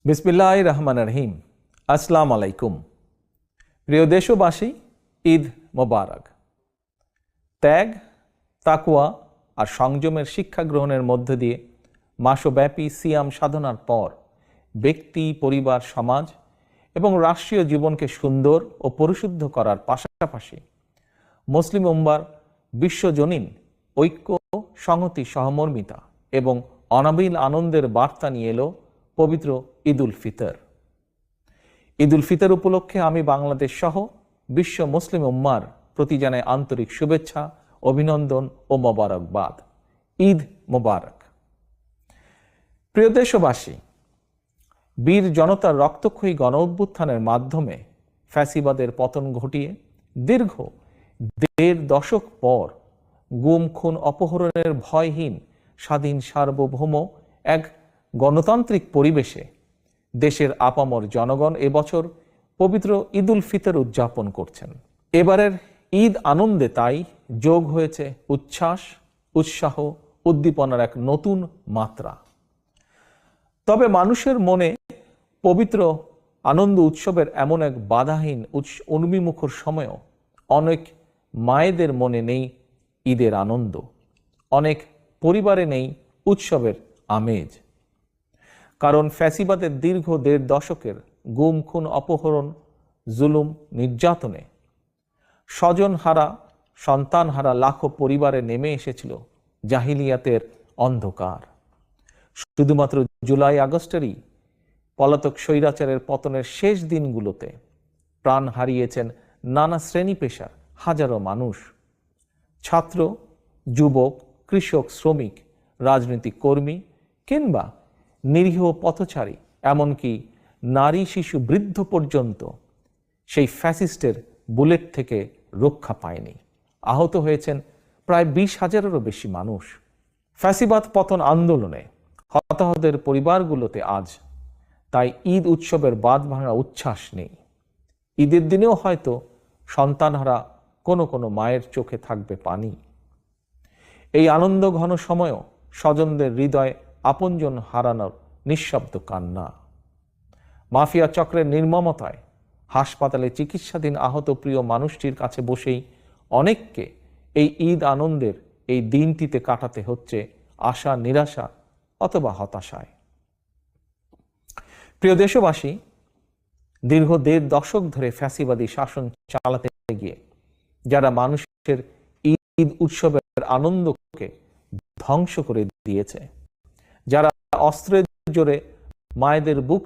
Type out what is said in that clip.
বিসমিল্লাহির রহমানির রহিম। আসসালামু আলাইকুম। প্রিয় দেশবাসী, ঈদ মোবারক। ত্যাগ, তাকওয়া আর সংযমের শিক্ষা গ্রহণের মধ্য দিয়ে মাসব্যাপী সিয়াম সাধনার পর ব্যক্তি, পরিবার, সমাজ এবং রাষ্ট্রীয় জীবনকে সুন্দর ও পরিশুদ্ধ করার পাশাপাশি মুসলিম উম্মার বিশ্বজনীন ঐক্য, সংহতি, সহমর্মিতা এবং অনাবিল আনন্দের বার্তা নিয়ে এলো পবিত্র ঈদ উল ফিতর। ঈদ উল ফিতর উপলক্ষে আমি বাংলাদেশ সহ বিশ্ব মুসলিম উম্মার প্রতি জানাই আন্তরিক শুভেচ্ছা, অভিনন্দন ও মোবারকবাদ। ঈদ মোবারক। প্রিয় দেশবাসী, বীর জনতার রক্তক্ষয়ী গণ অভ্যুত্থানের মাধ্যমে ফ্যাসিবাদের পতন ঘটিয়ে দীর্ঘ ১.৫ দশক পর গুম, খুন, অপহরণের ভয়হীন স্বাধীন সার্বভৌম এক গণতান্ত্রিক পরিবেশে দেশের আপামর জনগণ এবছর পবিত্র ঈদ উল ফিতর উদযাপন করছেন। এবারের ঈদ আনন্দে তাই যোগ হয়েছে উচ্ছ্বাস, উৎসাহ, উদ্দীপনার এক নতুন মাত্রা। তবে মানুষের মনে পবিত্র আনন্দ উৎসবের এমন এক বাধাহীন উন্মিমুখর সময়ও অনেক মায়েদের মনে নেই ঈদের আনন্দ, অনেক পরিবারে নেই উৎসবের আমেজ। কারণ ফ্যাসিবাদের দীর্ঘ ১.৫ দশকের গুম, খুন, অপহরণ, জুলুম, নির্যাতনে স্বজনহারা, সন্তানহারা লাখো পরিবারে নেমে এসেছিল জাহিলিয়াতের অন্ধকার। শুধুমাত্র জুলাই আগস্টেরই পলাতক স্বৈরাচারের পতনের শেষ দিনগুলোতে প্রাণ হারিয়েছেন নানা শ্রেণী পেশার হাজারো মানুষ। ছাত্র, যুবক, কৃষক, শ্রমিক, রাজনৈতিক কর্মী কিংবা নিরীহ পথচারী, এমনকি নারী, শিশু, বৃদ্ধ পর্যন্ত সেই ফ্যাসিস্টের বুলেট থেকে রক্ষা পায়নি। আহত হয়েছেন প্রায় ২০,০০০-এরও বেশি মানুষ। ফ্যাসিবাদ পতন আন্দোলনে হতাহতের পরিবারগুলোতে আজ তাই ঈদ উৎসবের বাঁধ ভাঙা উচ্ছ্বাস নেই। ঈদের দিনেও হয়তো সন্তানহারা কোনো কোনো মায়ের চোখে থাকবে পানি। এই আনন্দ ঘন সময়ও স্বজনদের হৃদয়ে আপনজন হারানোর নিঃশব্দ কান্না। মাফিয়া চক্রের নির্মমতায় হাসপাতালে চিকিৎসাধীন আহত প্রিয় মানুষটির কাছে বসেই অনেককে এই ঈদ আনন্দের এই দিনটিতে কাটাতে হচ্ছে আশা, নিরাশা অথবা হতাশায়। প্রিয় দেশবাসী, দীর্ঘ ১.৫ দশক ধরে ফ্যাসিবাদী শাসন চালাতে গিয়ে যারা মানুষের ঈদ উৎসবের আনন্দকে ধ্বংস করে দিয়েছে, যারা অস্ত্রের জোরে মায়েদের বুক